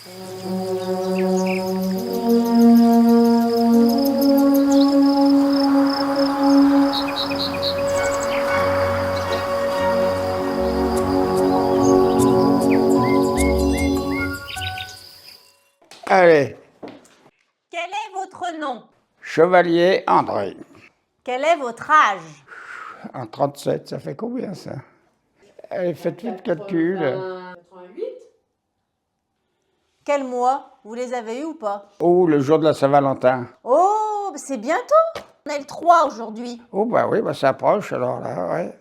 Allez, Quel est votre nom? Chevalier André. Quel est votre âge? En 37, ça fait combien ça? Allez, faites vite le calcul. 88. Quel mois? Vous les avez eus ou pas? Oh, le jour de la Saint-Valentin. Oh, c'est bientôt! On est le 3 aujourd'hui. Oh, bah oui, bah, ça approche alors là, ouais.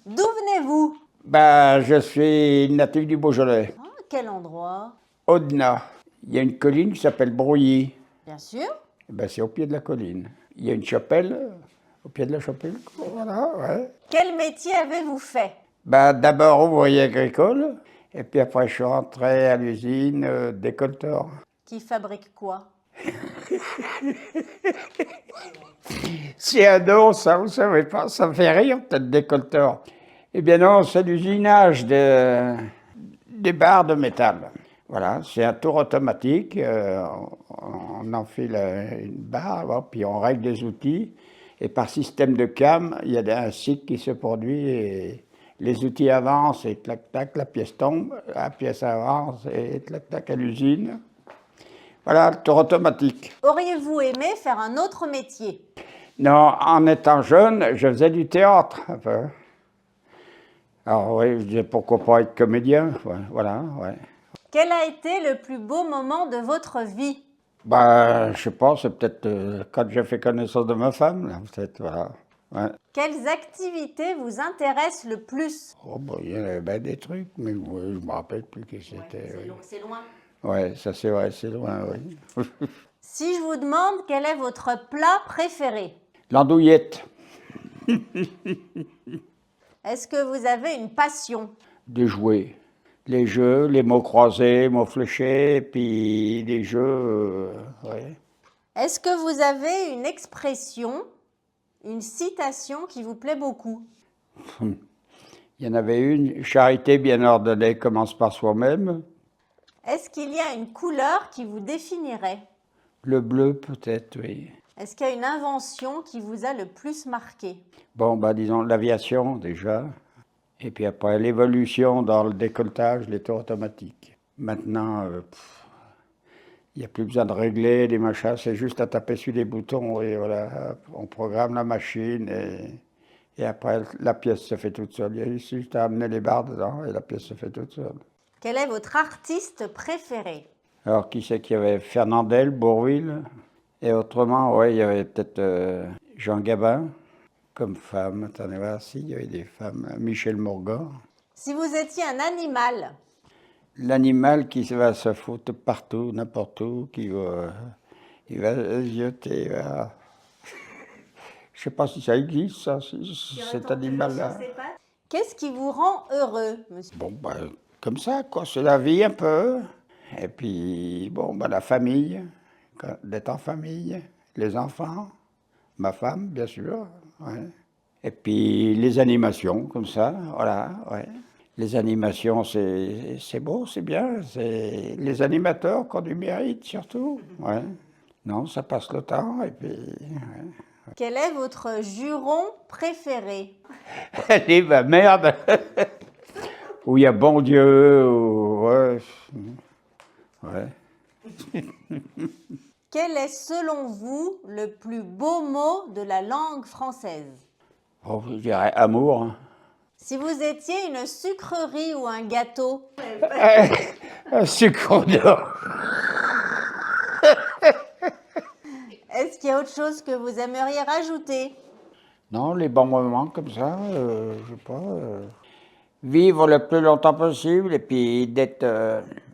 D'où venez-vous? Bah, je suis natif du Beaujolais, Ah, quel endroit? Audenat. Il y a une colline qui s'appelle Brouilly. Bien sûr. Ben, c'est au pied de la colline. Il y a une chapelle, au pied de la chapelle, voilà, ouais. Quel métier avez-vous fait? Ben, d'abord ouvrier agricole, et puis après je suis rentré à l'usine décolleteur. Qui fabrique quoi? C'est un nom, ça, vous savez pas, ça me fait rire, peut-être décolleteur. Eh bien non, c'est l'usinage des barres de métal. Voilà, c'est un tour automatique, on enfile une barre, puis on règle des outils, et par système de cam, il y a un cycle qui se produit, et les outils avancent, et clac-tac, la pièce tombe, la pièce avance, et clac-tac à l'usine. Voilà, le tour automatique. Auriez-vous aimé faire un autre métier? Non, en étant jeune, je faisais du théâtre, un peu. Alors oui, je disais pourquoi pas être comédien, ouais, voilà, ouais. Quel a été le plus beau moment de votre vie? Bah, je sais pas, c'est peut-être quand j'ai fait connaissance de ma femme, là, peut-être, voilà. Ouais. Quelles activités vous intéressent le plus? Oh, bah, il y avait bien des trucs, mais ouais, je me rappelle plus qui c'était. Oui. C'est loin. Ouais, ça c'est vrai, c'est loin, oui. Si je vous demande quel est votre plat préféré, L'andouillette, est-ce que vous avez une passion? de jouer. Les jeux, les mots croisés, mots fléchés, puis les jeux, ouais. Est-ce que vous avez une expression, une citation qui vous plaît beaucoup? Il y en avait une, charité bien ordonnée commence par soi-même. Est-ce qu'il y a une couleur qui vous définirait? Le bleu peut-être, oui. Est-ce qu'il y a une invention qui vous a le plus marqué? Bon, bah disons l'aviation déjà. Et puis après l'évolution dans le décolletage, les tours automatiques. Maintenant, il n'y a plus besoin de régler des machins, c'est juste à taper sur des boutons et voilà, on programme la machine et après la pièce se fait toute seule. Il y a juste à amener les barres dedans et la pièce se fait toute seule. Quel est votre artiste préféré? Alors qui c'est qu'il y avait? Fernandel, Bourvil. Et autrement, ouais, il y avait peut-être Jean Gabin comme femme. Attendez voir s'il y avait des femmes. Michel Morgan. Si vous étiez un animal, L'animal qui va se foutre partout, n'importe où, il va se jeter. Voilà. Je ne sais pas si ça existe, ça, cet animal-là. qu'est-ce qui vous rend heureux, monsieur? Bon, ben, comme ça, quoi, c'est la vie un peu. Et puis, bon, ben, la famille, d'être en famille, les enfants, ma femme, bien sûr. Ouais. Et puis, les animations, comme ça, voilà, ouais. Les animations, c'est beau, c'est bien. C'est les animateurs qui ont du mérite, surtout. Ouais. Non, ça passe le temps, et puis... Ouais. Quel est votre juron préféré? Allez, bah merde. Où il y a bon Dieu, ouais. Ouais. Quel est selon vous le plus beau mot de la langue française? Oh, je dirais amour. Si vous étiez une sucrerie ou un gâteau, Un sucre d'or. est-ce qu'il y a autre chose que vous aimeriez rajouter? Non, les bons moments comme ça, je sais pas. Vivre le plus longtemps possible et puis d'être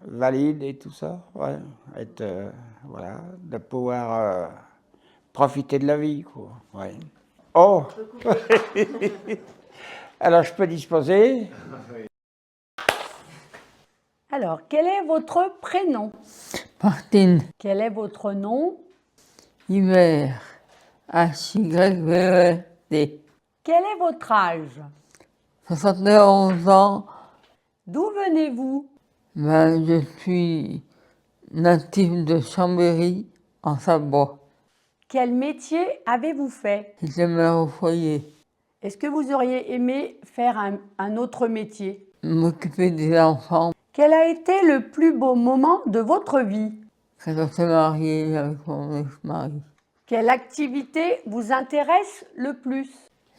valide et tout ça. Ouais. Être, voilà, de pouvoir profiter de la vie, quoi. Ouais. Oh! Alors, je peux disposer? Alors, quel est votre prénom? Martine, Quel est votre nom? Hiver, H-Y-V-E-T, Quel est votre âge? 71 ans, D'où venez-vous? Ben, je suis natif de Chambéry, en Savoie. Quel métier avez-vous fait? J'étais mère au foyer. Est-ce que vous auriez aimé faire un autre métier? M'occuper des enfants. Quel a été le plus beau moment de votre vie? Quand on s'est marié avec mon ex-mari. Quelle activité vous intéresse le plus?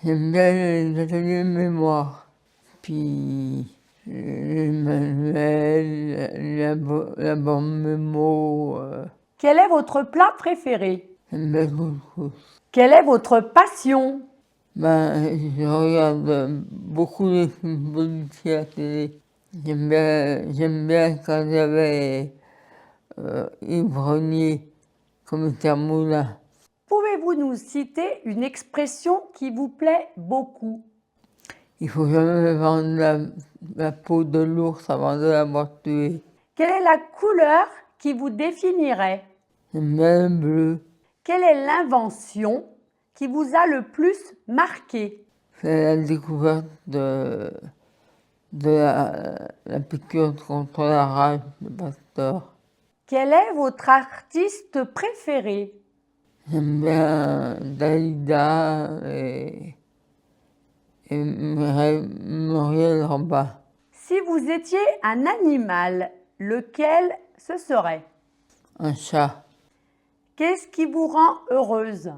J'aime bien les ateliers de mémoire. Puis les manuels, la bande mémo. Quel est votre plat préféré? J'aime bien beaucoup. Quelle est votre passion? Ben, je regarde beaucoup les films politiques à la télé. J'aime bien quand il y avait Yves Renier comme Moulin. Pouvez-vous nous citer une expression qui vous plaît beaucoup? Il faut jamais vendre la peau de l'ours avant de l'avoir tué. Quelle est la couleur qui vous définirait? J'aime bien le bleu. Quelle est l'invention qui vous a le plus marqué? C'est la découverte de la piqûre contre la rage de Pasteur. Quel est votre artiste préféré? J'aime bien Dalida et Muriel Robin. Si vous étiez un animal, lequel ce serait? Un chat. Qu'est-ce qui vous rend heureuse?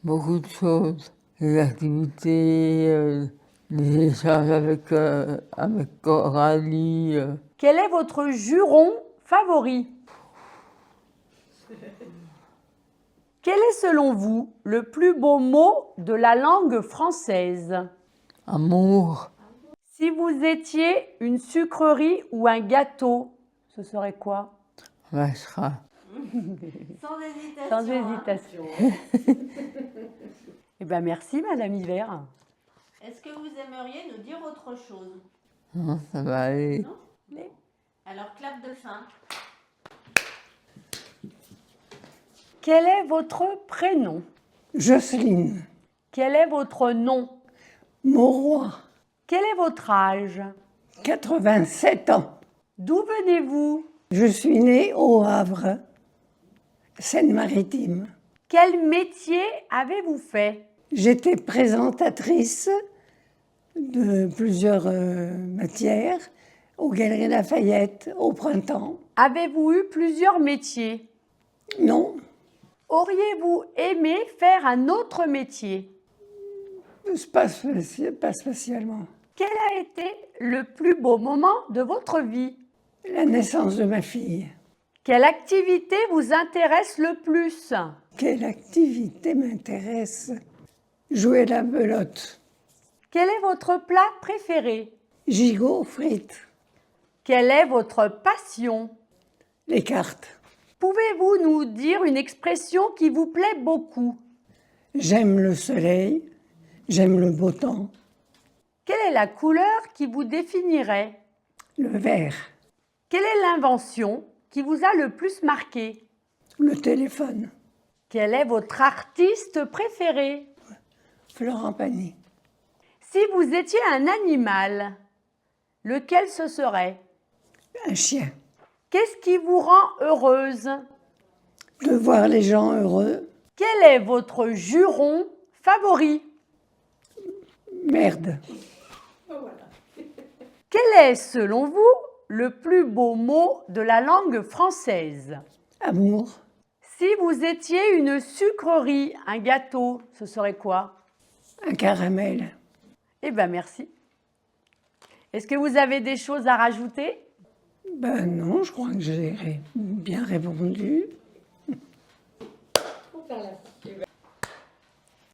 Beaucoup de choses. Les activités, les échanges avec Coralie. Quel est votre juron favori? Quel est selon vous le plus beau mot de la langue française? Amour. Si vous étiez une sucrerie ou un gâteau, ce serait quoi? Vacherin. Sans hésitation. Sans hein. hésitation. Eh bien, merci, Madame Hiver. Est-ce que vous aimeriez nous dire autre chose? Non, ça va aller. Alors, clap de fin. Quel est votre prénom? Jocelyne Quel est votre nom? Mauroy, Quel est votre âge? 87 ans. D'où venez-vous? Je suis née au Havre, Seine-Maritime. Quel métier avez-vous fait? J'étais présentatrice de plusieurs matières aux Galeries Lafayette au printemps. Avez-vous eu plusieurs métiers? Non, Auriez-vous aimé faire un autre métier? pas spécialement. Quel a été le plus beau moment de votre vie? La naissance de ma fille. Quelle activité vous intéresse le plus? Quelle activité m'intéresse? Jouer la belote. Quel est votre plat préféré? Gigot, frites. Quelle est votre passion? Les cartes. Pouvez-vous nous dire une expression qui vous plaît beaucoup? J'aime le soleil, j'aime le beau temps. Quelle est la couleur qui vous définirait? Le vert, Quelle est l'invention qui vous a le plus marqué? le téléphone. Quel est votre artiste préféré? Florent Pagny. Si vous étiez un animal, lequel ce serait? Un chien. Qu'est-ce qui vous rend heureuse? De voir les gens heureux. Quel est votre juron favori? Merde. Quel est, selon vous, le plus beau mot de la langue française? Amour. Si vous étiez une sucrerie, un gâteau, ce serait quoi? Un caramel. Eh bien, merci. Est-ce que vous avez des choses à rajouter? Ben non, je crois que j'ai bien répondu.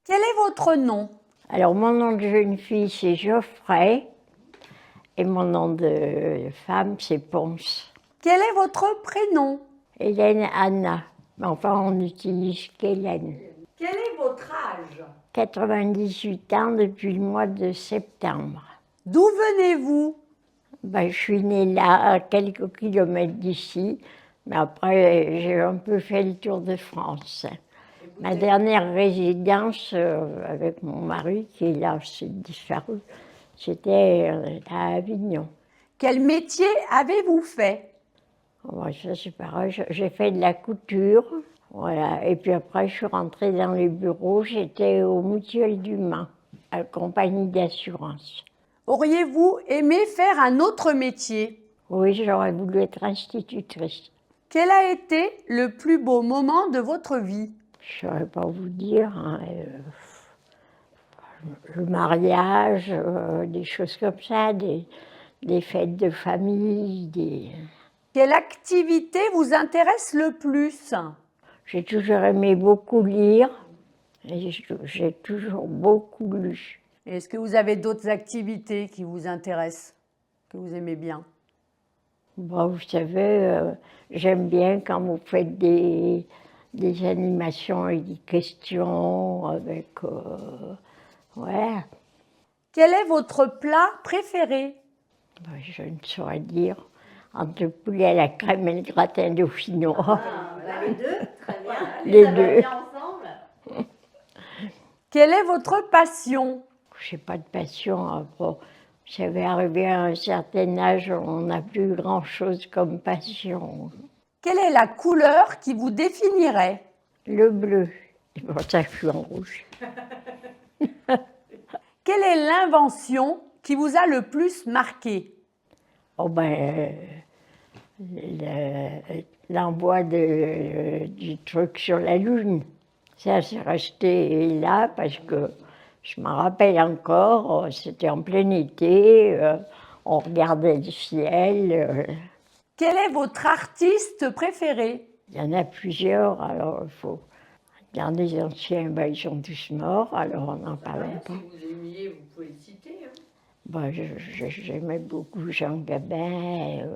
Quel est votre nom? Alors, mon nom de jeune fille, c'est Geoffrey. Et mon nom de femme, c'est Ponce. Quel est votre prénom? Hélène Anna. Mais enfin, on n'utilise qu'Hélène. Quel est votre âge? 98 ans depuis le mois de septembre. D'où venez-vous? Ben, je suis née là, à quelques kilomètres d'ici. Mais après, j'ai un peu fait le tour de France. Ma dernière résidence avec mon mari, qui est là, c'est disparu, c'était à Avignon. Quel métier avez-vous fait? Bon, ça c'est pareil, j'ai fait de la couture, voilà. Et puis après, je suis rentrée dans les bureaux, j'étais au Mutuel du Mans, à la compagnie d'assurance. Auriez-vous aimé faire un autre métier? Oui, j'aurais voulu être institutrice. Quel a été le plus beau moment de votre vie? Je ne saurais pas vous dire, hein, le mariage, des choses comme ça, des fêtes de famille, Quelle activité vous intéresse le plus? J'ai toujours aimé beaucoup lire et j'ai toujours beaucoup lu. Est-ce que vous avez d'autres activités qui vous intéressent, que vous aimez bien? Bon, vous savez, j'aime bien quand vous faites des animations et des questions avec... ouais, Quel est votre plat préféré? ben, je ne saurais dire. Entre le poulet à la crème et le gratin dauphinois. Les deux, très bien. Les deux. ensemble. Quelle est votre passion? Je n'ai pas de passion. Après, j'avais arrivé à un certain âge, on n'a plus grand-chose comme passion. Quelle est la couleur qui vous définirait? Le bleu. C'est pour ça que je suis en rouge. Quelle est l'invention qui vous a le plus marqué? Oh ben, l'envoi du truc sur la Lune. Ça, c'est resté là parce que je me rappelle encore, c'était en plein été, on regardait le ciel. Quel est votre artiste préféré? Il y en a plusieurs, alors il faut... Dans les anciens, ben, ils sont tous morts, alors on n'en parle pas. Si vous aimiez, vous pouvez le citer. Hein. Ben, j'aimais beaucoup Jean Gabin,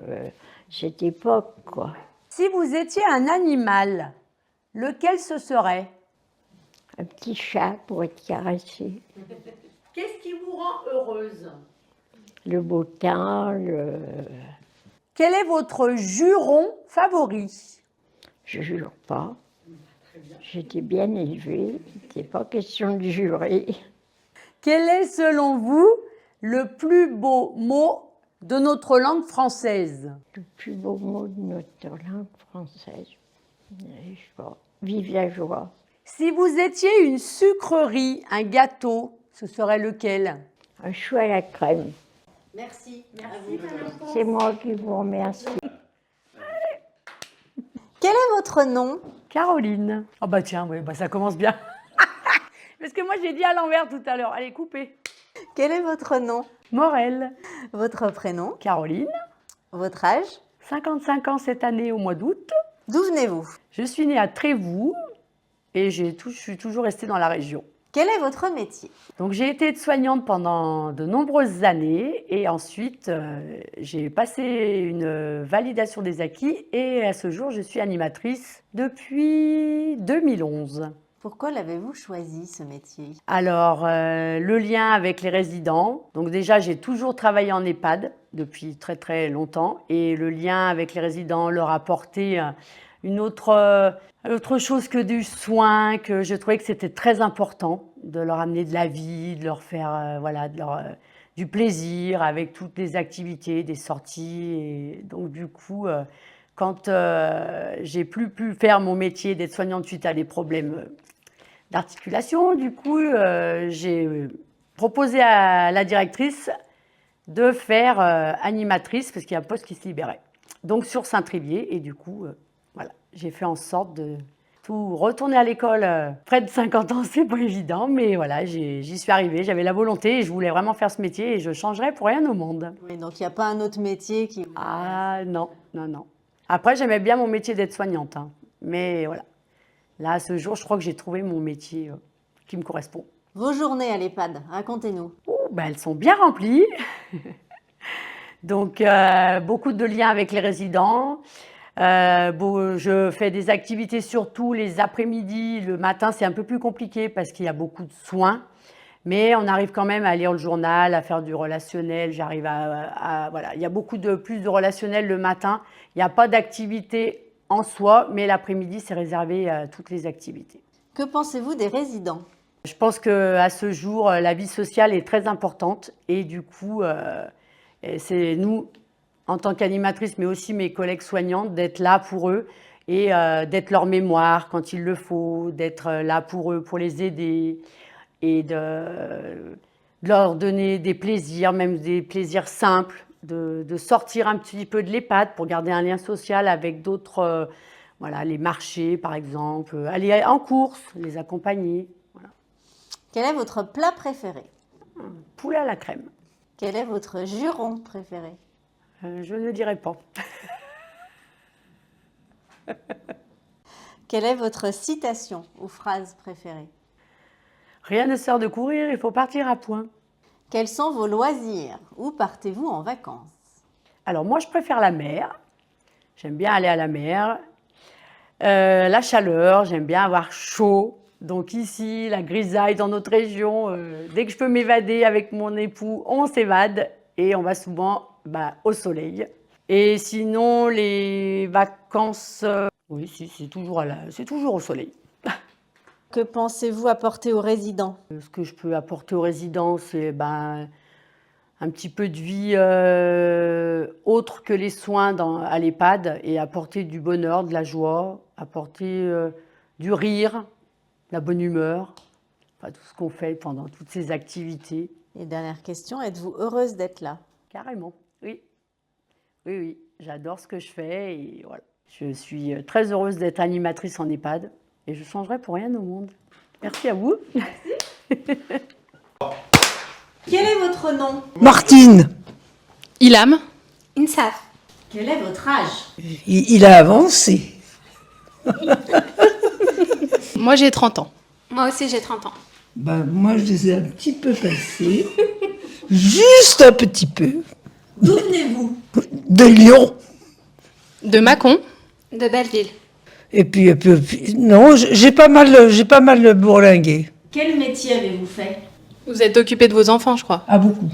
cette époque, quoi. Si vous étiez un animal, lequel ce serait? Un petit chat pour être caressé. Qu'est-ce qui vous rend heureuse? Le beau temps, Quel est votre juron favori? je jure pas. J'étais bien élevée, c'est pas question de jurer. Quel est selon vous le plus beau mot de notre langue française? Le plus beau mot de notre langue française, je sais pas. Vive la joie. Si vous étiez une sucrerie, un gâteau, ce serait lequel? Un chou à la crème. Merci. C'est moi qui vous remercie. Quel est votre nom? Caroline. Ah bah tiens, oui, bah ça commence bien. Parce que moi j'ai dit à l'envers tout à l'heure. Allez, coupez. Quel est votre nom? Morel. Votre prénom? Caroline. Votre âge? 55 ans cette année au mois d'août. D'où venez-vous? Je suis née à Trévoux et je suis toujours restée dans la région. Quel est votre métier? Donc j'ai été aide-soignante pendant de nombreuses années et ensuite j'ai passé une validation des acquis et à ce jour je suis animatrice depuis 2011. Pourquoi l'avez-vous choisi, ce métier? Alors le lien avec les résidents, donc déjà j'ai toujours travaillé en EHPAD depuis très très longtemps et le lien avec les résidents leur apporter une autre chose que du soin, que je trouvais que c'était très important de leur amener de la vie, de leur faire voilà, du plaisir avec toutes les activités, des sorties. Et donc du coup, quand j'ai plus pu faire mon métier d'aide-soignante suite à des problèmes d'articulation, du coup, j'ai proposé à la directrice de faire animatrice parce qu'il y a un poste qui se libérait. Donc sur Saint-Trivier et du coup, voilà, j'ai fait en sorte de tout retourner à l'école. Près de 50 ans, c'est pas évident, mais voilà, j'y suis arrivée. J'avais la volonté et je voulais vraiment faire ce métier et je changerais pour rien au monde. Oui, donc il n'y a pas un autre métier qui... Ah non, non, non. Après, j'aimais bien mon métier d'aide-soignante, hein, mais voilà. Là, à ce jour, je crois que j'ai trouvé mon métier qui me correspond. Vos journées à l'EHPAD, racontez-nous. Ben, elles sont bien remplies. Donc, beaucoup de liens avec les résidents. Je fais des activités surtout les après-midi. Le matin, c'est un peu plus compliqué parce qu'il y a beaucoup de soins. Mais on arrive quand même à lire le journal, à faire du relationnel. J'arrive voilà. Il y a plus de relationnel le matin. Il n'y a pas d'activité en soi, mais l'après-midi, c'est réservé à toutes les activités. Que pensez-vous des résidents? Je pense qu'à ce jour, la vie sociale est très importante et du coup, c'est nous, en tant qu'animatrice, mais aussi mes collègues soignantes, d'être là pour eux et d'être leur mémoire quand il le faut, d'être là pour eux, pour les aider et de leur donner des plaisirs, même des plaisirs simples, de sortir un petit peu de l'EHPAD pour garder un lien social avec d'autres, voilà, les marchés par exemple, aller en course, les accompagner. Voilà. Quel est votre plat préféré? Poulet à la crème. Quel est votre juron préféré? Je ne dirai pas. Quelle est votre citation ou phrase préférée? Rien ne sert de courir, il faut partir à point. Quels sont vos loisirs? Où partez-vous en vacances? Alors moi, je préfère la mer. J'aime bien aller à la mer. La chaleur, j'aime bien avoir chaud. Donc ici, la grisaille dans notre région, dès que je peux m'évader avec mon époux, on s'évade et on va souvent au soleil. Et sinon, les vacances, oui, si, c'est toujours au soleil. Que pensez-vous apporter aux résidents? Ce que je peux apporter aux résidents, c'est un petit peu de vie autre que les soins à l'EHPAD et apporter du bonheur, de la joie, apporter du rire, de la bonne humeur, enfin, tout ce qu'on fait pendant toutes ces activités. Et dernière question, êtes-vous heureuse d'être là? Carrément, oui. Oui, oui, j'adore ce que je fais et voilà. Je suis très heureuse d'être animatrice en EHPAD et je ne changerai pour rien au monde. Merci à vous. Quel est votre nom? Martine, Ilham, Insaf. Quel est votre âge? il a avancé. moi j'ai 30 ans. Moi aussi, j'ai 30 ans. Moi, je les ai un petit peu passés. Juste un petit peu. D'où venez-vous? De Lyon. De Mâcon, De Belleville. Et puis, non, j'ai pas mal bourlingué. Quel métier avez-vous fait? vous êtes occupé de vos enfants, je crois. Ah, beaucoup.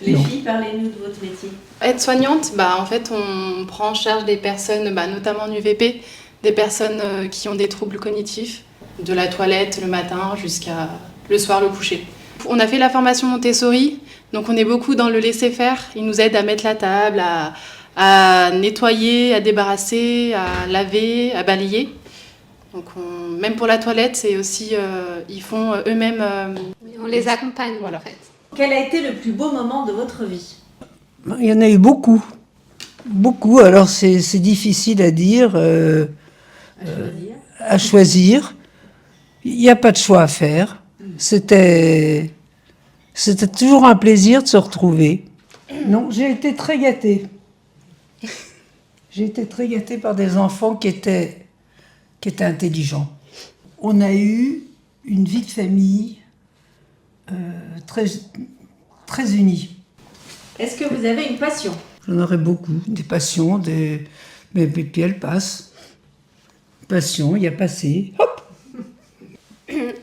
Les Non. filles, parlez-nous de votre métier. Aide-soignante, en fait, on prend en charge des personnes, notamment en UVP, des personnes qui ont des troubles cognitifs, de la toilette le matin jusqu'à le soir le coucher. On a fait la formation Montessori, donc on est beaucoup dans le laisser-faire. Ils nous aident à mettre la table, à nettoyer, à débarrasser, à laver, à balayer. Donc même pour la toilette, c'est aussi, ils font eux-mêmes. On les accompagne, Voilà. en fait. Quel a été le plus beau moment de votre vie? Il y en a eu beaucoup. Beaucoup. Alors, c'est difficile à dire, à choisir. Il n'y a pas de choix à faire. C'était toujours un plaisir de se retrouver. Non, j'ai été très gâtée. J'ai été très gâtée par des enfants qui étaient intelligents. On a eu une vie de famille très, très unie. Est-ce que vous avez une passion? J'en aurais beaucoup, des passions, mais puis elles passent. Passion, il y a passé. Hop.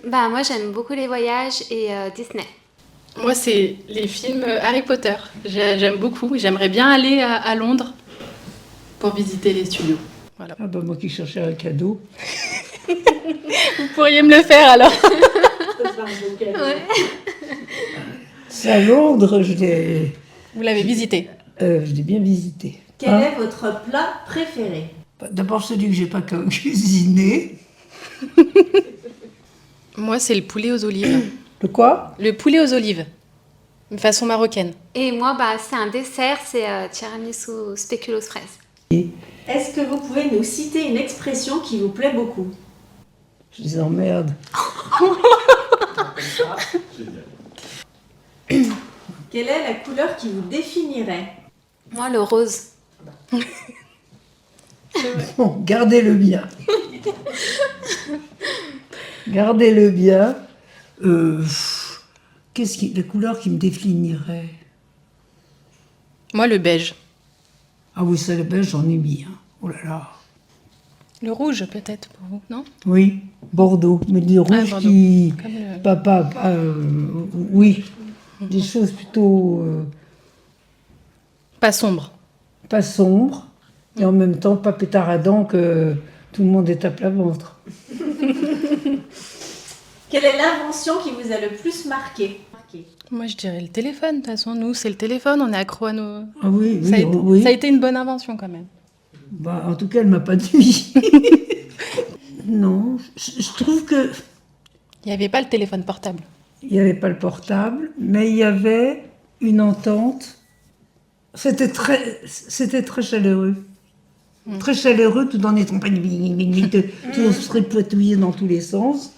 Moi, j'aime beaucoup les voyages et Disney. Moi, c'est les films Harry Potter. J'aime beaucoup. J'aimerais bien aller à Londres pour visiter les studios. Voilà. Ah moi qui cherchais un cadeau. Vous pourriez me le faire alors. C'est à Londres, je l'ai bien visité. Quel est votre plat préféré? D'abord celui que j'ai pas cuisiné. Moi, c'est le poulet aux olives. Le quoi? Le poulet aux olives, de façon marocaine. Et moi, c'est un dessert, c'est tiramisu spéculoos fraise. Est-ce que vous pouvez nous citer une expression qui vous plaît beaucoup? Je les emmerde. Quelle est la couleur qui vous définirait? Moi, le rose. Bon, gardez-le bien. Gardez-le bien. La couleur qui me définirait? Moi, le beige. Ah oui, ça, le beige, j'en ai mis. Hein. Oh là là. Le rouge, peut-être, pour vous, non? Oui, Bordeaux. Mais des rouges Bordeaux. qui... Comme le- oui, des choses plutôt Pas sombre. pas sombres et en même temps pas pétaradant que tout le monde est à plat ventre. Quelle est l'invention qui vous a le plus marqué? Moi, je dirais le téléphone. De toute façon, nous, c'est le téléphone. On est accro à nos... Ah oui, Ça a, oui, été, oui. ça a été une bonne invention quand même. Bah, en tout cas, elle m'a pas dit. Non, je trouve que Il n'y avait pas le téléphone portable. il n'y avait pas le portable, mais il y avait une entente. C'était très chaleureux. Très chaleureux, tout en étant pas tout se tripatouillé dans tous les sens.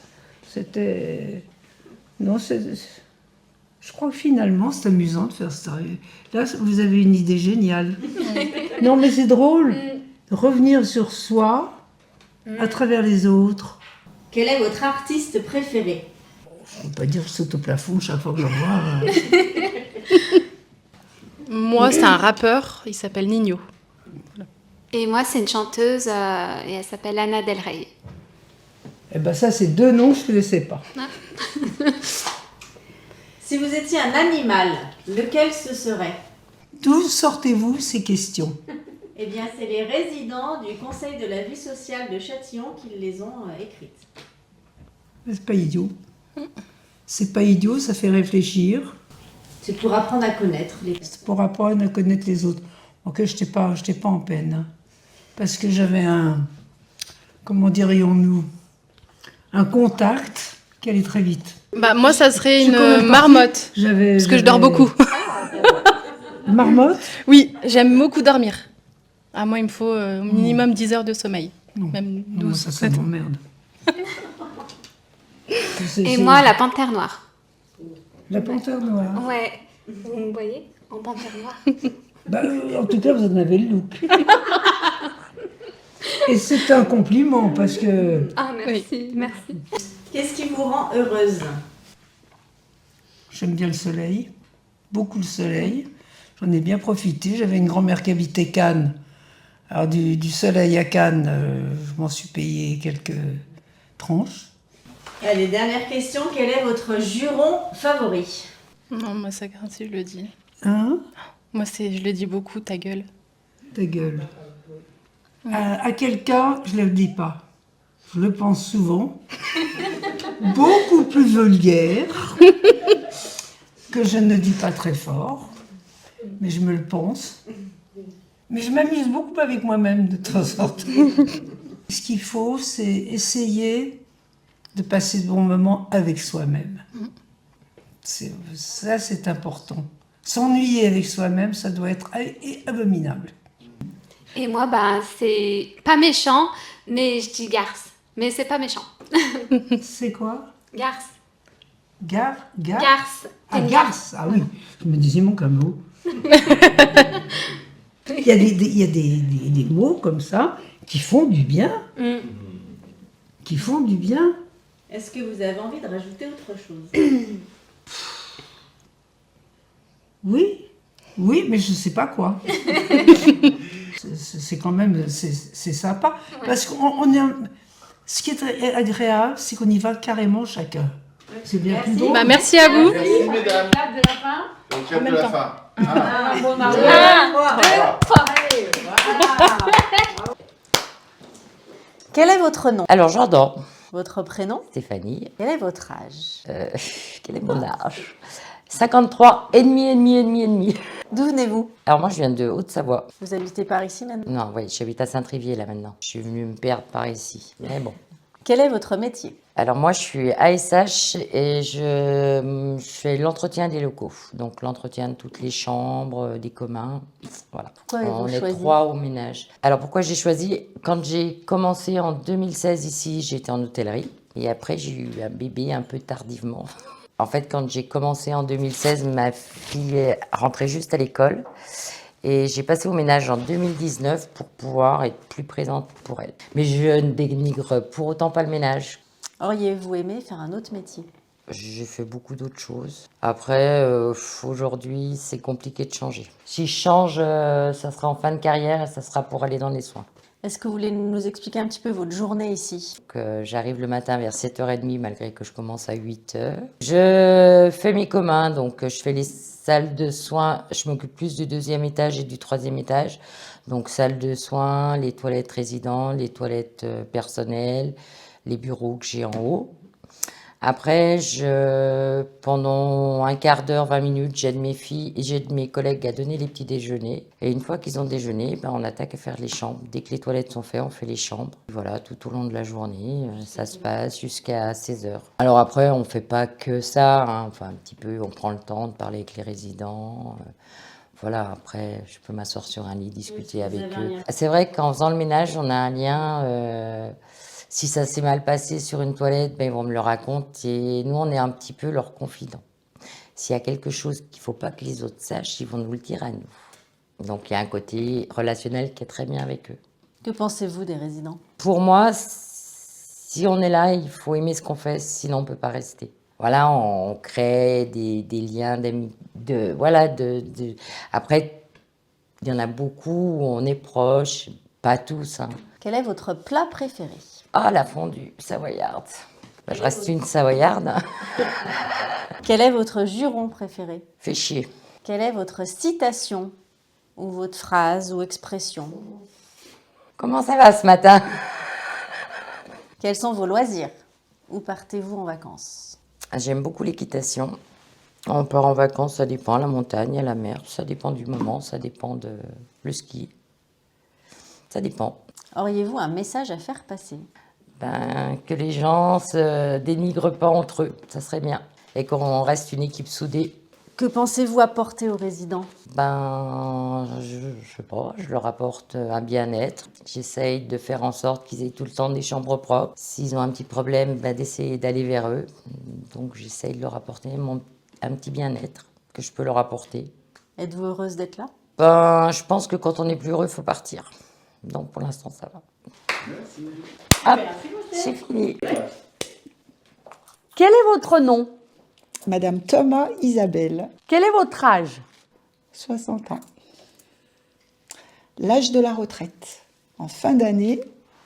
C'était. Non, je crois que finalement, c'est amusant de faire ça. Là, vous avez une idée géniale. Non, mais c'est drôle. Revenir sur soi à travers les autres. Quel est votre artiste préféré? Je ne peux pas dire que je saute au plafond chaque fois que je le vois. Moi, c'est un rappeur. Il s'appelle Nino. Et moi, c'est une chanteuse et elle s'appelle Lana Del Rey. Eh ben ça, c'est 2 noms, je ne connaissais pas. Si vous étiez un animal, lequel ce serait? D'où sortez-vous ces questions? Eh bien, c'est les résidents du Conseil de la vie sociale de Châtillon qui les ont écrites. C'est pas idiot. C'est pas idiot, ça fait réfléchir. C'est pour apprendre à connaître les personnes. C'est pour apprendre à connaître les autres. Ok, je n'étais pas en peine. Hein. Parce que j'avais comment dirions-nous, un contact qui allait très vite. Bah, moi, ça serait Je suis quand une même marmotte. partie. Parce que je dors beaucoup. Marmotte? Oui, j'aime beaucoup dormir. Ah, moi, il me faut au minimum 10 heures de sommeil. Même 12. Non, ça m'emmerde. Et moi, la panthère noire. La panthère noire. Ouais. Vous me voyez en panthère noire. Bah, en tout cas, vous en avez le look. Et c'est un compliment parce que Ah, merci, merci. Qu'est-ce qui vous rend heureuse? j'aime bien le soleil, beaucoup le soleil. J'en ai bien profité. J'avais une grand-mère qui habitait Cannes. Alors du soleil à Cannes, je m'en suis payé quelques tranches. Allez, dernière question. Quel est votre juron favori? Non, moi, ça craint si je le dis. Hein? Moi, je le dis beaucoup, ta gueule. Ta gueule. À quelqu'un, je ne le dis pas. Je le pense souvent. Beaucoup plus vulgaire. Que je ne dis pas très fort. Mais je me le pense. Mais je m'amuse beaucoup avec moi-même de temps en temps. Ce qu'il faut, c'est essayer de passer de bons moments avec soi-même. Ça, c'est important. S'ennuyer avec soi-même, ça doit être abominable. Et moi, bah, c'est pas méchant, mais je dis garce. Mais c'est pas méchant. C'est quoi? Garce. Garce? Garce. Ah, garce. Ah oui, je me disais mon mot. Il y a des mots comme ça qui font du bien. Qui font du bien. Est-ce que vous avez envie de rajouter autre chose? Oui, mais je ne sais pas quoi. C'est quand même, c'est sympa. Ouais. Parce qu'on est, ce qui est agréable, c'est qu'on y va carrément chacun. C'est bien plus drôle. Bah, merci à vous. Merci, mesdames. Le clap de la fin. Le clap de la fin. Quel est votre nom? Alors, j'adore. Votre prénom? Stéphanie. Quel est votre âge? Quel est mon âge? 53 et demi. D'où venez-vous? Alors moi je viens de Haute-Savoie. Vous habitez par ici maintenant? Non, oui, j'habite à Saint-Trivier là maintenant. Je suis venue me perdre par ici, mais bon. Quel est votre métier? Alors moi je suis ASH et je fais l'entretien des locaux. Donc l'entretien de toutes les chambres, des communs, voilà. Pourquoi avez-vous choisi? On est 3 au ménage. Alors pourquoi j'ai choisi? Quand j'ai commencé en 2016 ici, j'étais en hôtellerie. Et après j'ai eu un bébé un peu tardivement. En fait, quand j'ai commencé en 2016, ma fille rentrait juste à l'école et j'ai passé au ménage en 2019 pour pouvoir être plus présente pour elle. Mais je ne dénigre pour autant pas le ménage. Auriez-vous aimé faire un autre métier? J'ai fait beaucoup d'autres choses. Après, aujourd'hui, c'est compliqué de changer. Si je change, ça sera en fin de carrière et ça sera pour aller dans les soins. Est-ce que vous voulez nous expliquer un petit peu votre journée ici? J'arrive le matin vers 7h30 malgré que je commence à 8h. Je fais mes communs, donc je fais les salles de soins. Je m'occupe plus du 2e étage et du 3e étage. Donc salle de soins, les toilettes résidents, les toilettes personnelles, les bureaux que j'ai en haut. Après, pendant un quart d'heure, 20 minutes, j'aide mes filles et j'aide mes collègues à donner les petits déjeuners. Et une fois qu'ils ont déjeuné, ben, on attaque à faire les chambres. Dès que les toilettes sont faites, on fait les chambres. Voilà, tout au long de la journée, ça se passe jusqu'à 16 heures. Alors après, on ne fait pas que ça, hein. Enfin un petit peu, on prend le temps de parler avec les résidents. Voilà, après, je peux m'asseoir sur un lit, discuter avec eux. C'est vrai qu'en faisant le ménage, on a un lien. Si ça s'est mal passé sur une toilette, ben, ils vont me le raconter. Et nous, on est un petit peu leurs confidents. S'il y a quelque chose qu'il ne faut pas que les autres sachent, ils vont nous le dire à nous. Donc, il y a un côté relationnel qui est très bien avec eux. Que pensez-vous des résidents? Pour moi, si on est là, il faut aimer ce qu'on fait, sinon on ne peut pas rester. Voilà, on crée des liens d'amis. Après, il y en a beaucoup où on est proches, pas tous, hein. Quel est votre plat préféré? Ah, la fondue savoyarde. Ben, je reste une savoyarde. Quel est votre juron préféré? Fait chier. Quelle est votre citation ou votre phrase ou expression? Comment ça va ce matin? Quels sont vos loisirs? Où partez-vous en vacances? J'aime beaucoup l'équitation. On part en vacances, ça dépend, à la montagne, à la mer, ça dépend du moment, ça dépend de le ski. Ça dépend. Auriez-vous un message à faire passer? Ben, que les gens se dénigrent pas entre eux, ça serait bien. Et qu'on reste une équipe soudée. Que pensez-vous apporter aux résidents? Ben, je sais pas, je leur apporte un bien-être. J'essaye de faire en sorte qu'ils aient tout le temps des chambres propres. S'ils ont un petit problème, ben, d'essayer d'aller vers eux. Donc j'essaye de leur apporter un petit bien-être que je peux leur apporter. Êtes-vous heureuse d'être là? Ben, je pense que quand on est plus heureux, il faut partir. Donc pour l'instant, ça va. Merci. Hop, c'est fini. Quel est votre nom? Madame Thomas Isabelle, Quel est votre âge? 60 ans. L'âge de la retraite. En fin d'année,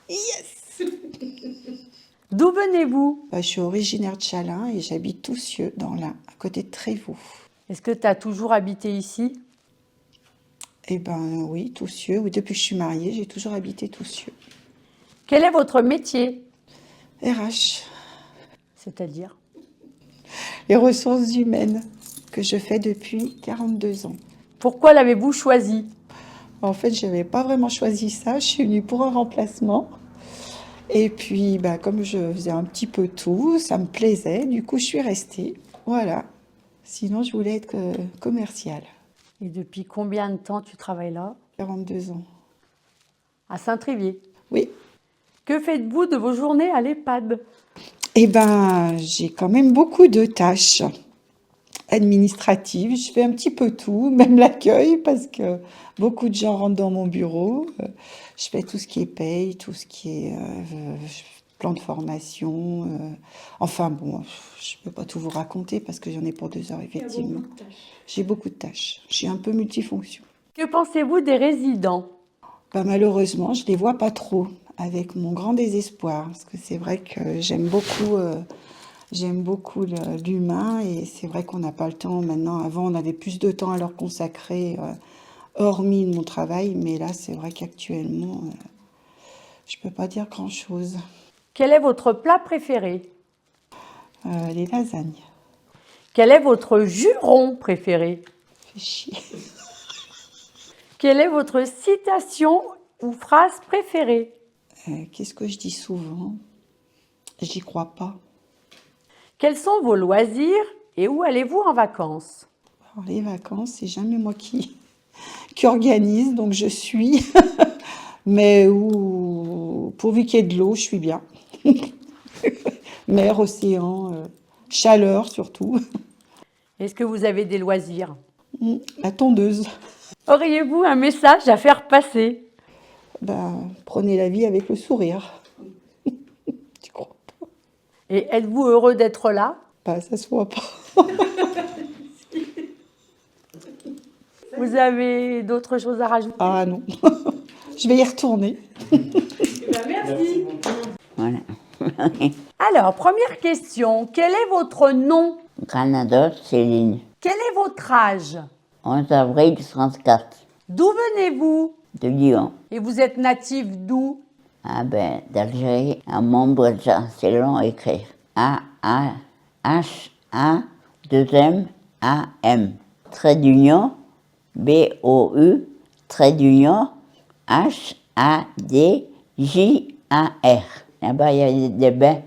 yes! D'où venez-vous? Je suis originaire de Chalain et j'habite Toussieux, dans l'Ain, à côté de Trévoux. Est-ce que tu as toujours habité ici? Eh ben oui, Toussieux. Oui, depuis que je suis mariée, j'ai toujours habité Toussieux. Quel est votre métier? RH, C'est-à-dire? les ressources humaines, que je fais depuis 42 ans. Pourquoi l'avez-vous choisi? En fait, je n'avais pas vraiment choisi ça. Je suis venue pour un remplacement. Et puis, comme je faisais un petit peu tout, ça me plaisait. Du coup, je suis restée. Voilà. Sinon, je voulais être commerciale. Et depuis combien de temps tu travailles là? 42 ans. À Saint-Trivier? Oui. Que faites-vous de vos journées à l'EHPAD? Eh ben, j'ai quand même beaucoup de tâches administratives. Je fais un petit peu tout, même l'accueil, parce que beaucoup de gens rentrent dans mon bureau. Je fais tout ce qui est paye, tout ce qui est plan de formation. Enfin bon, je ne peux pas tout vous raconter parce que j'en ai pour 2 heures, effectivement. J'ai beaucoup de tâches. Je suis un peu multifonction. Que pensez-vous des résidents? Malheureusement, je ne les vois pas trop, avec mon grand désespoir, parce que c'est vrai que j'aime beaucoup l'humain, et c'est vrai qu'on n'a pas le temps maintenant. Avant, on avait plus de temps à leur consacrer, hormis mon travail, mais là, c'est vrai qu'actuellement, je ne peux pas dire grand-chose. Quel est votre plat préféré? Les lasagnes. Quel est votre juron préféré? Fait chier. Quelle est votre citation ou phrase préférée? Qu'est-ce que je dis souvent? J'y crois pas. Quels sont vos loisirs et où allez-vous en vacances? Alors, les vacances, c'est jamais moi qui organise, donc je suis. Mais pourvu qu'il y ait de l'eau, je suis bien. Mer, océan, chaleur surtout. Est-ce que vous avez des loisirs? La tondeuse. Auriez-vous un message à faire passer? Prenez la vie avec le sourire. Tu crois pas? Et êtes-vous heureux d'être là? Ça se voit pas. Vous avez d'autres choses à rajouter? Ah non. Je vais y retourner. Merci. Voilà. Alors, première question. Quel est votre nom? Granados, Céline. Quel est votre âge? 11 avril 34. D'où venez-vous? De Lyon. Et vous êtes natif d'où? D'Algérie, à Montbreza. C'est long à écrire. H-A-2-M-A-M. Trait d'union, B-O-U, trait d'union, H-A-D-J-A-R. Là-bas, il y avait des bains.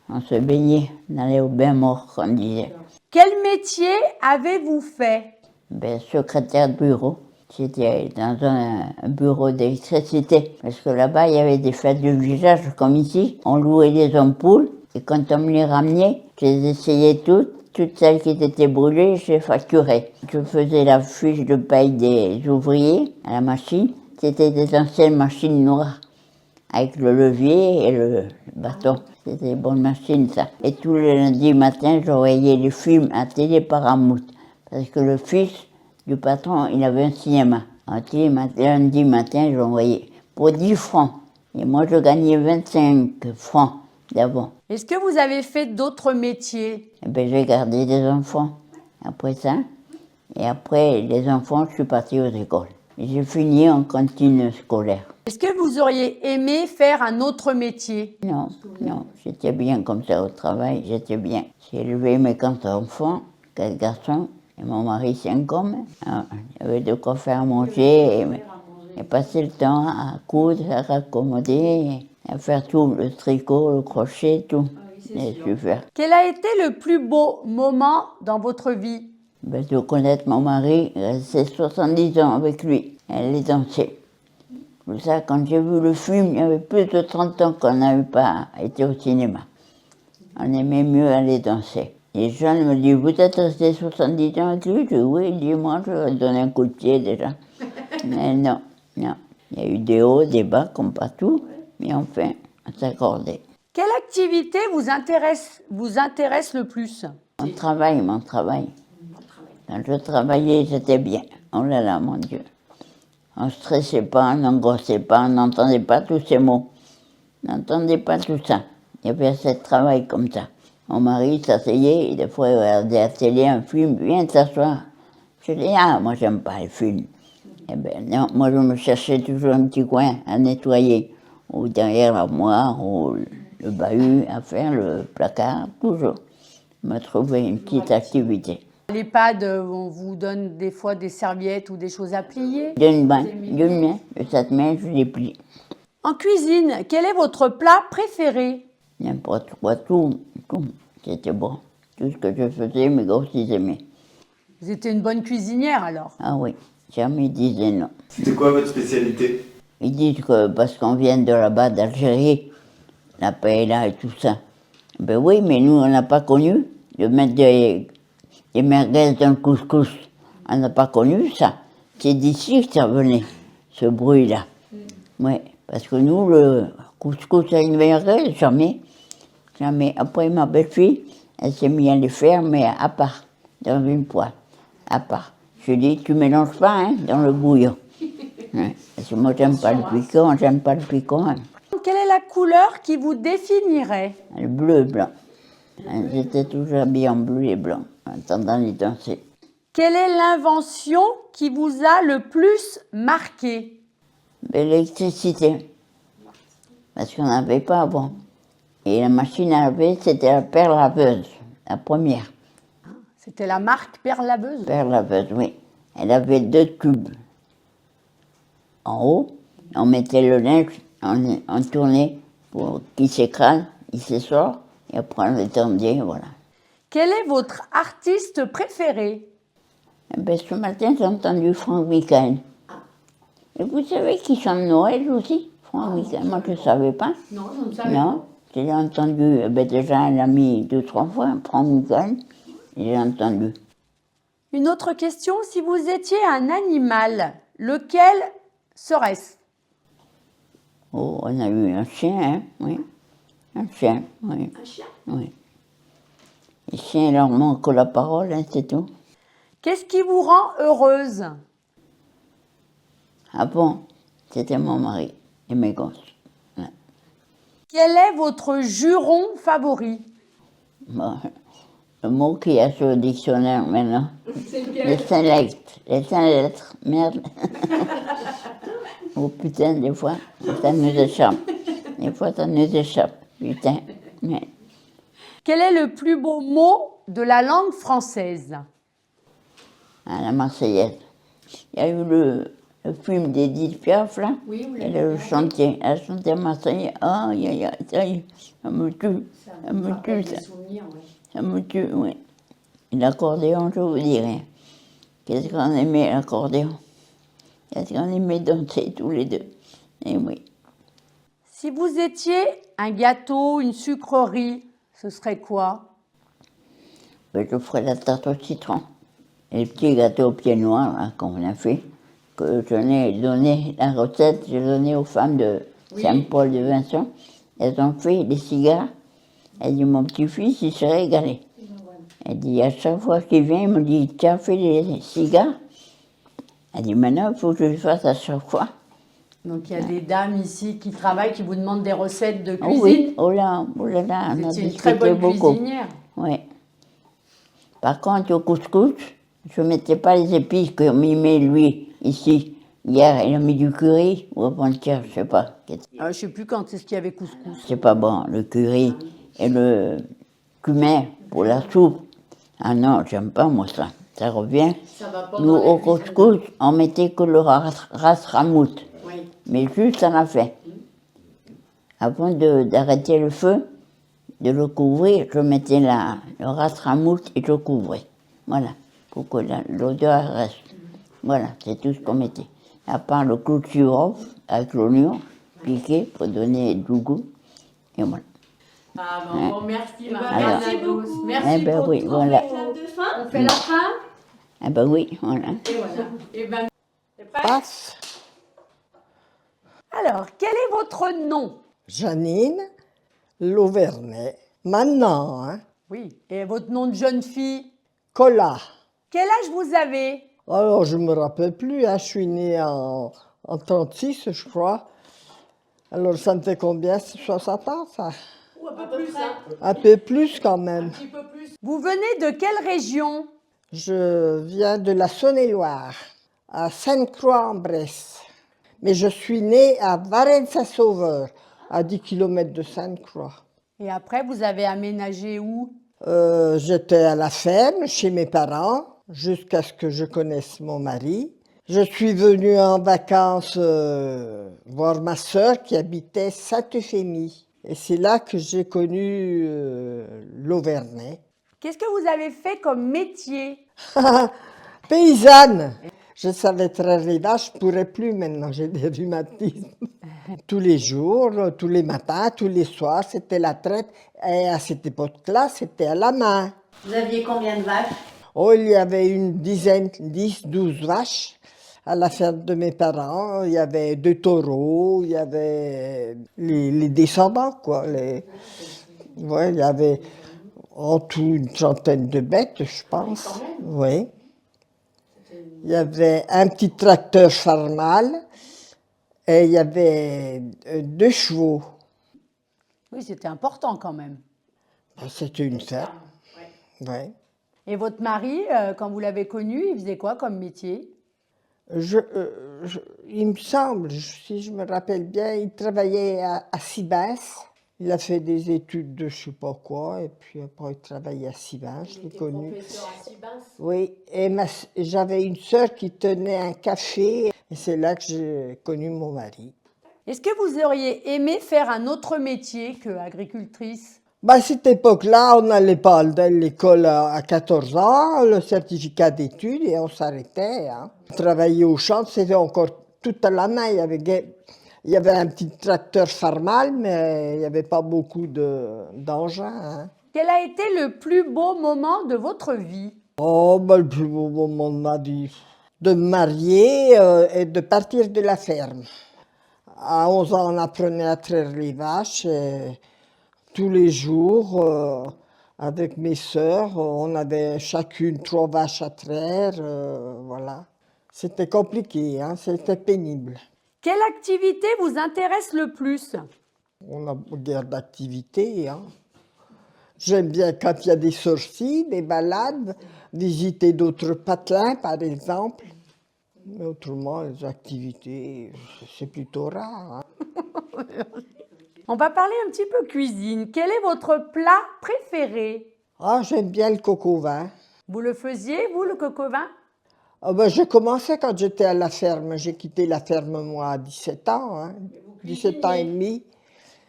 On se baignait, on allait au bain mort, comme on disait. Quel métier avez-vous fait? Secrétaire de bureau. J'étais dans un bureau d'électricité. Parce que là-bas, il y avait des fêtes de village comme ici. On louait des ampoules. Et quand on me les ramenait, je les essayais toutes. Toutes celles qui étaient brûlées, je les facturais. Je faisais la fiche de paye des ouvriers à la machine. C'était des anciennes machines noires. Avec le levier et le bâton. C'était des bonnes machines, ça. Et tous les lundis matin, j'envoyais les films à Télé Paramount. Parce que le fils du patron, il avait un cinéma. Lundi matin, j'envoyais pour 10 francs. Et moi, je gagnais 25 francs d'avant. Est-ce que vous avez fait d'autres métiers? J'ai gardé des enfants après ça. Et après les enfants, je suis partie aux écoles. J'ai fini en cantine scolaire. Est-ce que vous auriez aimé faire un autre métier? Non, j'étais bien comme ça au travail, j'étais bien. J'ai élevé mes 4 enfants, 4 garçons, et mon mari 5 hommes. Alors, il y avait de quoi faire manger et passer le temps à coudre, à raccommoder, à faire tout, le tricot, le crochet, tout. C'est super. Quel a été le plus beau moment dans votre vie? De connaître mon mari, c'est 70 ans avec lui. Elle est dansée. Pour ça, quand j'ai vu le film, il y avait plus de 30 ans qu'on n'avait pas été au cinéma. On aimait mieux aller danser. Les gens me disent, vous êtes resté 70 ans avec lui? Je dis, oui, dis-moi, je vais donner un coup de pied déjà. Mais non. Il y a eu des hauts, des bas, comme partout, mais enfin, on s'accordait. Quelle activité vous intéresse le plus? Mon travail. Quand je travaillais, j'étais bien. Oh là là, mon Dieu. On ne stressait pas, on n'angoissait pas, on n'entendait pas tous ces mots. On n'entendait pas tout ça. Il y avait assez de travail comme ça. Mon mari s'asseyait, et des fois il regardait à la télé un film, viens t'asseoir. Je dis, moi j'aime pas les films. Eh bien non, moi je me cherchais toujours un petit coin à nettoyer, ou derrière l'armoire, ou le bahut, à faire le placard, toujours. Me trouver une petite activité. L'EHPAD, on vous donne des fois des serviettes ou des choses à plier? D'une main, de cette main, je les plie. En cuisine, quel est votre plat préféré? N'importe quoi, tout. C'était bon. Tout ce que je faisais, mes gosses, ils aimaient. Vous étiez une bonne cuisinière alors? Ah oui, jamais ils disaient non. C'était quoi votre spécialité? Ils disent que parce qu'on vient de là-bas, d'Algérie, la paella et tout ça. Ben oui, mais nous, on n'a pas connu de mettre des merguez dans le couscous. On n'a pas connu ça. C'est d'ici que ça venait, ce bruit-là. Oui, parce que nous, le couscous avec une merguez, jamais. Après, ma belle-fille, elle s'est mise à les faire, mais à part, dans une poêle, à part. Je dis, tu mélanges pas hein, dans le bouillon. Ouais, parce que moi, j'aime pas le piquant, Hein. Quelle est la couleur qui vous définirait? Le bleu et blanc. J'étais toujours habillée en bleu et blanc, en attendant les danser. Quelle est l'invention qui vous a le plus marqué? L'électricité. Parce qu'on n'avait pas avant. Et la machine à laver, c'était la perle laveuse, la première. C'était la marque Perle Laveuse? Perle laveuse, oui. Elle avait 2 tubes. En haut, on mettait le linge, on tournait pour qu'il s'écrase, il se sort, et après on l'étendait, voilà. Quel est votre artiste préféré? Ce matin, j'ai entendu Franck Michael. Et vous savez qu'il chante Noël aussi, Franck Michael? Moi, je ne savais pas. Non, je ne savais pas. J'ai entendu, déjà, elle a mis 2-3 fois, Franck Michael, j'ai entendu. Une autre question, si vous étiez un animal, lequel serait-ce? Oh, on a eu un chien, hein, oui. Un chien, oui. Un chien? Oui. Les chiens, ils leur manquent la parole, hein, c'est tout. Qu'est-ce qui vous rend heureuse? Ah bon, c'était mon mari et mes gosses. Ouais. Quel est votre juron favori? Bon, le mot qu'il y a sur le dictionnaire maintenant, les 5 lettres, merde. Oh putain, des fois, ça nous échappe. Des fois, ça nous échappe, putain. Mais Quel est le plus beau mot de la langue française? À la Marseillaise. Il y a eu le film d'Edith Piaf, là. Oui, vous Elle a chanté. Elle a chanté Marseillaise. Ah, ça me tue. Ça me tue, ça. Ça me tue, oui. Et l'accordéon, je vous dirais. Qu'est-ce qu'on aimait l'accordéon? Qu'est-ce qu'on aimait danser tous les deux? Eh oui. Si vous étiez un gâteau, une sucrerie, ce serait quoi? Ben, je ferais la tarte au citron. Et le petit gâteau au pied noir, là, qu'on a fait, que je n'ai donné la recette, j'ai donné aux femmes de Saint-Paul de Vincent. Elles ont fait des cigares. Elle dit, mon petit-fils, il s'est régalé. Elle dit, à chaque fois qu'il vient, il me dit, tu as fait des cigares? Elle dit, maintenant, il faut que je le fasse à chaque fois. Donc il y a des dames ici qui travaillent, qui vous demandent des recettes de Oh cuisine. oui, oh là, on a C'est une très discuté bonne beaucoup. cuisinière. Oui. Par contre, au couscous, je ne mettais pas les épices comme il met lui ici. Hier, il a mis du curry ou avant-hier, je ne sais pas. Je ne sais plus quand est-ce qu'il y avait couscous. C'est pas bon, le curry et le cumin pour la soupe. Ah non, j'aime pas moi ça. Ça revient. Ça va pas Nous, dans la au cuisine. couscous, on mettait que le ras ramout. Oui. Mais juste à la fin. Avant d'arrêter le feu, de le couvrir, je mettais le ras ramout et je couvrais. Voilà, pour que l'odeur reste. Voilà, c'est tout ce qu'on mettait. À part le clou de girofle avec l'oignon piqué pour donner du goût. Et voilà. Ah ben, bon, merci Marie. Alors, Merci beaucoup. eh Merci ben pour oui, tout. voilà. On fait la fin. Ah ben oui, voilà. Et voilà. Et ben, c'est prêt? Passe. Alors, quel est votre nom? Janine Lauvernet. Maintenant, hein? Oui. Et votre nom de jeune fille? Cola. Quel âge vous avez? Alors, je ne me rappelle plus, hein, je suis née en 36, je crois. Alors, ça me fait combien? 60 ans, ça? Ou un peu plus, hein? Un peu plus, quand même. Un petit peu plus. Vous venez de quelle région? Je viens de la Saône-et-Loire, à Sainte-Croix-en-Bresse. Mais je suis née à Varennes-Saint-Sauveur, à 10 km de Sainte-Croix. Et après, vous avez aménagé où? J'étais à la ferme, chez mes parents, jusqu'à ce que je connaisse mon mari. Je suis venue en vacances voir ma sœur qui habitait Sainte-Euphémie. Et c'est là que j'ai connu l'Auvergnat. Qu'est-ce que vous avez fait comme métier? Paysanne. Je savais traire les vaches, je ne pourrais plus maintenant, j'ai des rhumatismes. Tous les jours, tous les matins, tous les soirs, c'était la traite. Et à cette époque-là, c'était à la main. Vous aviez combien de vaches? Oh, il y avait une dizaine, 10, 12 vaches à la ferme de mes parents. Il y avait 2 taureaux, il y avait les descendants, quoi. Ouais, il y avait en tout une trentaine de bêtes, je pense. Oui. Il y avait un petit tracteur Farmal et il y avait 2 chevaux. Oui, c'était important quand même. C'était une ferme. Ouais. Et votre mari, quand vous l'avez connu, il faisait quoi comme métier? Il me semble, si je me rappelle bien, il travaillait à Sibins. Il a fait des études de je ne sais pas quoi, et puis après il travaillait à Sibins, je l'ai connu. Professeur à Sibins? Oui, et j'avais une sœur qui tenait un café, et c'est là que j'ai connu mon mari. Est-ce que vous auriez aimé faire un autre métier que agricultrice? À cette époque-là, on n'allait pas à l'école à 14 ans, le certificat d'études, et on s'arrêtait. Hein. Travailler au champ, c'était encore tout à la main. Il y avait un petit tracteur Farmal, mais il n'y avait pas beaucoup d'engins. Hein. Quel a été le plus beau moment de votre vie? Oh, le plus beau moment de ma vie, de me marier et de partir de la ferme. À 11 ans, on apprenait à traire les vaches. Et tous les jours, avec mes sœurs, on avait chacune 3 vaches à traire. Voilà. C'était compliqué, hein, c'était pénible. Quelle activité vous intéresse le plus? On a guère d'activités. Hein. J'aime bien quand il y a des sorties, des balades, visiter d'autres patelins, par exemple. Mais autrement, les activités, c'est plutôt rare. Hein. On va parler un petit peu cuisine. Quel est votre plat préféré? Ah, j'aime bien le coq au vin. Vous le faisiez, vous, le coq au vin? Ah ben, je commençais quand j'étais à la ferme. J'ai quitté la ferme, moi, à 17 ans, hein, 17 ans et demi.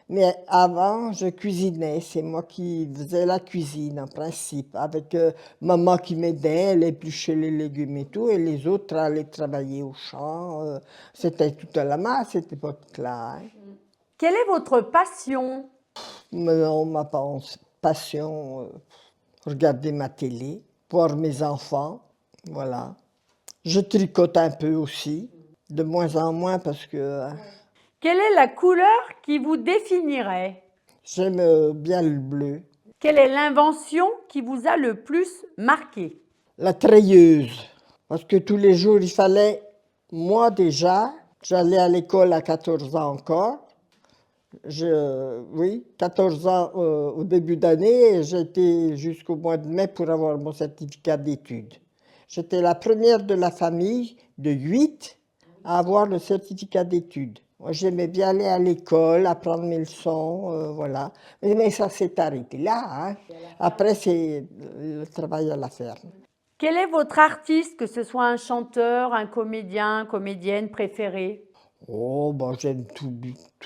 Mais avant, je cuisinais. C'est moi qui faisais la cuisine, en principe. Avec maman qui m'aidait, elle épluchait les légumes et tout, et les autres allaient travailler au champ. C'était tout à la main à cette époque-là. Hein. Quelle est votre passion? Non, ma passion, regarder ma télé, voir mes enfants, voilà. Je tricote un peu aussi, de moins en moins parce que Quelle est la couleur qui vous définirait? j'aime bien le bleu. Quelle est l'invention qui vous a le plus marqué? La treilleuse, parce que tous les jours il fallait, moi déjà, j'allais à l'école à 14 ans encore. Oui, 14 ans au début d'année, et j'étais jusqu'au mois de mai pour avoir mon certificat d'études. J'étais la première de la famille de 8 à avoir le certificat d'études. Moi, j'aimais bien aller à l'école, apprendre mes leçons, voilà. Mais ça s'est arrêté là. Hein. Après, c'est le travail à la ferme. Quel est votre artiste, que ce soit un chanteur, un comédien, comédienne préféré? Oh, ben, j'aime tout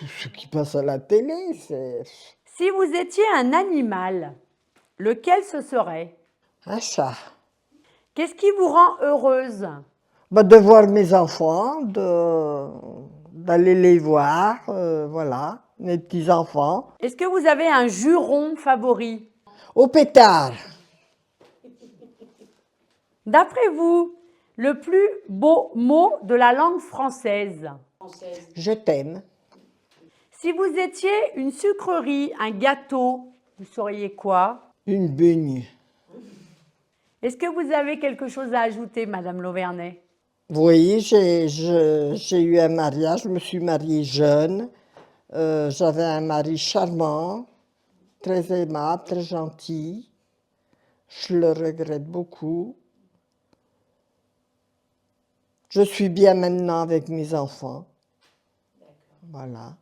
ce qui passe à la télé. Si vous étiez un animal, lequel ce serait? Un chat. Qu'est-ce qui vous rend heureuse? Ben, de voir mes enfants, d'aller les voir, voilà, mes petits-enfants. Est-ce que vous avez un juron favori? Au pétard. D'après vous, le plus beau mot de la langue française? Je t'aime. Si vous étiez une sucrerie, un gâteau, vous seriez quoi? Une bugne. Est-ce que vous avez quelque chose à ajouter, Madame Lauvernet? Oui, j'ai eu un mariage, je me suis mariée jeune. J'avais un mari charmant, très aimable, très gentil. Je le regrette beaucoup. Je suis bien maintenant avec mes enfants. Voilà.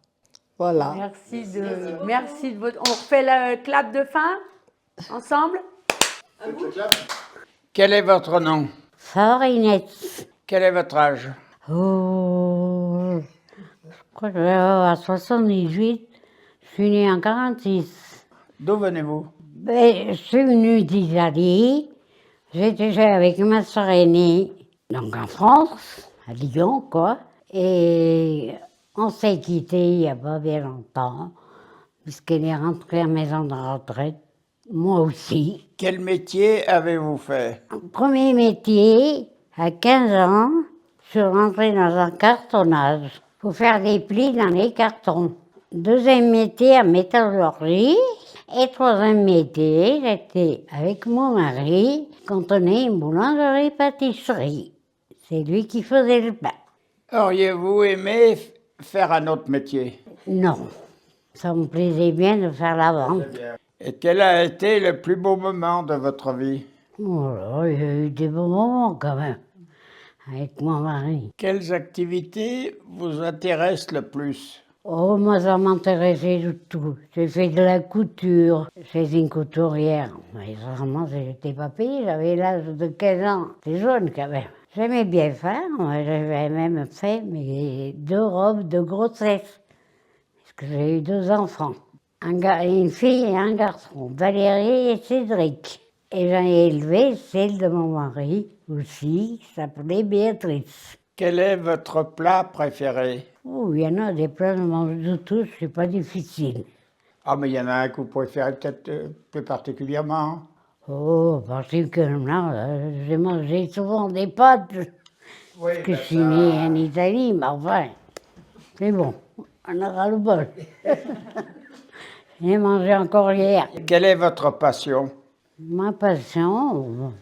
Voilà. Merci de votre... On refait le clap de fin ensemble? Quel est votre nom? Farinette. Quel est votre âge? Oh, je crois que je vais avoir 78. Je suis née en 46. D'où venez-vous? Ben, je suis venue d'Italie. J'étais avec ma soeur aînée, donc en France, à Lyon, quoi. Et on s'est quittés il n'y a pas bien longtemps, puisqu'elle est rentrée à la maison de retraite. Moi aussi. Quel métier avez-vous fait? Premier métier, à 15 ans, je suis rentrée dans un cartonnage pour faire des plis dans les cartons. Deuxième métier, à métallurgie. Et troisième métier, j'étais avec mon mari quand on est une boulangerie-pâtisserie. C'est lui qui faisait le pain. Auriez-vous aimé faire un autre métier? Non, ça me plaisait bien de faire la vente. Et quel a été le plus beau moment de votre vie? Oh là, il y a eu des beaux moments quand même, avec mon mari. Quelles activités vous intéressent le plus? Oh, moi, ça m'intéressait du tout. J'ai fait de la couture chez une couturière. Mais vraiment, j'étais pas payée, j'avais l'âge de 15 ans. J'étais jeune quand même. J'aimais bien faire, moi, j'avais même fait mes 2 robes de grossesse. Parce que j'ai eu 2 enfants. Une fille et un garçon, Valérie et Cédric. Et j'en ai élevé celle de mon mari aussi, qui s'appelait Béatrice. Quel est votre plat préféré? Oh, il y en a des plats, je mange de tous, c'est pas difficile. Ah, mais il y en a un que vous préférez peut-être plus particulièrement. Oh, particulièrement, j'ai mangé souvent des pâtes, parce que je suis née en Italie, mais enfin, c'est bon, on aura le bol. J'ai mangé encore hier. Quelle est votre passion? Ma passion,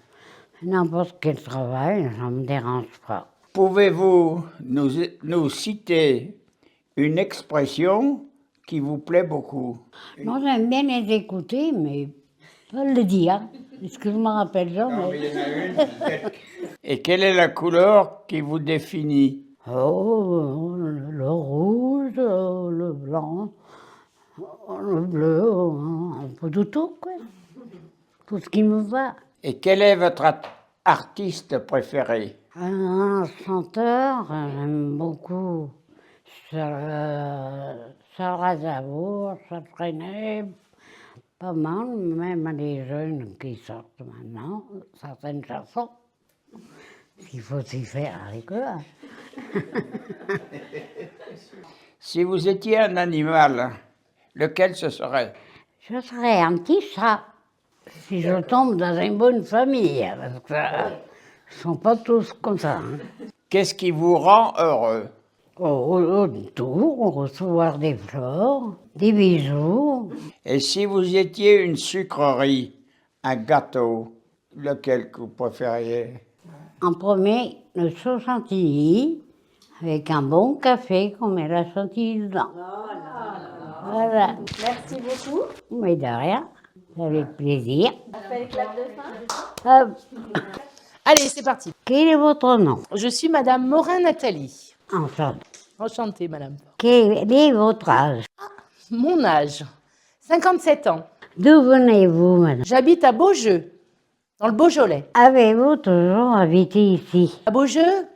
n'importe quel travail, ça ne me dérange pas. Pouvez-vous nous citer une expression qui vous plaît beaucoup? Moi, j'aime bien les écouter, mais pas le dire, parce que je me rappelle jamais. Il y en a une, peut-être. Et quelle est la couleur qui vous définit? Oh, le rouge, le blanc, Le bleu, un peu de tout, quoi. Tout ce qui me va. Et quel est votre artiste préféré? Un chanteur, j'aime beaucoup Charles Aznavour, Charles Trenet, pas mal, même les jeunes qui sortent maintenant, certaines chansons. Il faut s'y faire avec eux. Si vous étiez un animal, lequel ce serait? Je serais un petit chat, si je tombe dans une bonne famille, parce que ils ne sont pas tous comme ça. Hein. Qu'est-ce qui vous rend heureux? Tout, recevoir des fleurs, des bijoux. Et si vous étiez une sucrerie, un gâteau, lequel que vous préfériez? En premier, le chaud chantilly, avec un bon café qu'on met la chantilly dedans. Voilà. Merci beaucoup. Mais de rien, avec plaisir. On fait le clap de fin. Allez, c'est parti. Quel est votre nom? Je suis Madame Morin-Nathalie. Enchantée. Enchantée, Madame. Quel est votre âge? Mon âge, 57 ans. D'où venez-vous, madame? J'habite à Beaujeu, dans le Beaujolais. Avez-vous toujours habité ici? À Beaujeu?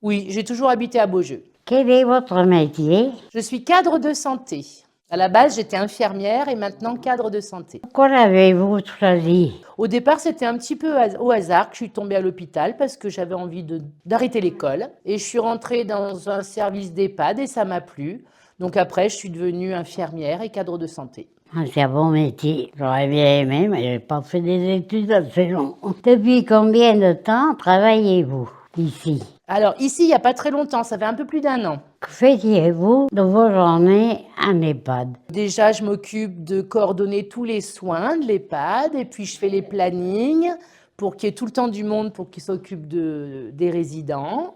Oui, j'ai toujours habité à Beaujeu. Quel est votre métier? Je suis cadre de santé. À la base, j'étais infirmière et maintenant cadre de santé. Pourquoi l'avez-vous choisi? Au départ, c'était un petit peu au hasard que je suis tombée à l'hôpital parce que j'avais envie d'arrêter l'école. Et je suis rentrée dans un service d'EHPAD et ça m'a plu. Donc après, je suis devenue infirmière et cadre de santé. C'est un bon métier. J'aurais bien aimé, mais je n'ai pas fait des études assez longues. Depuis combien de temps travaillez-vous ici? Alors ici, il n'y a pas très longtemps, ça fait un peu plus d'1 an. Que faisiez-vous de vos journées en EHPAD? Déjà, je m'occupe de coordonner tous les soins de l'EHPAD et puis je fais les plannings pour qu'il y ait tout le temps du monde pour qu'ils s'occupent des résidents.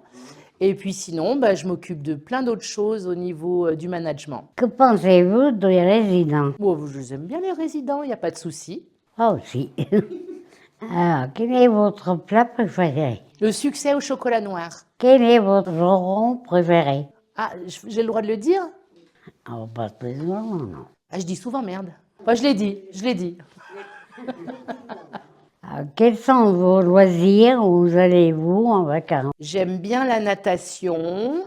Et puis sinon, je m'occupe de plein d'autres choses au niveau du management. Que pensez-vous des résidents? Oh, je les aime bien les résidents, il n'y a pas de souci. Ah aussi. Alors, quel est votre plat préféré? Le succès au chocolat noir. Quel est votre rond préféré? Ah, j'ai le droit de le dire? Oh, pas souvent, non. Ah, je dis souvent merde. Enfin, je l'ai dit. Alors, quels sont vos loisirs? Où allez-vous en vacances? J'aime bien la natation,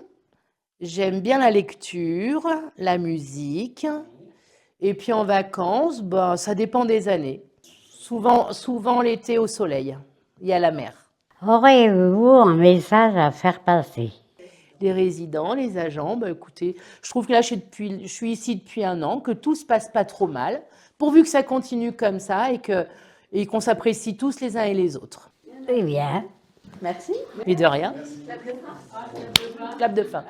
j'aime bien la lecture, la musique. Et puis en vacances, ça dépend des années. Souvent l'été au soleil et à la mer. Auriez-vous un message à faire passer? Les résidents, les agents, écoutez, je trouve que là, je suis ici depuis 1 an, que tout se passe pas trop mal, pourvu que ça continue comme ça et qu'on s'apprécie tous les uns et les autres. Très bien. Merci. Mais de rien. Clap de fin.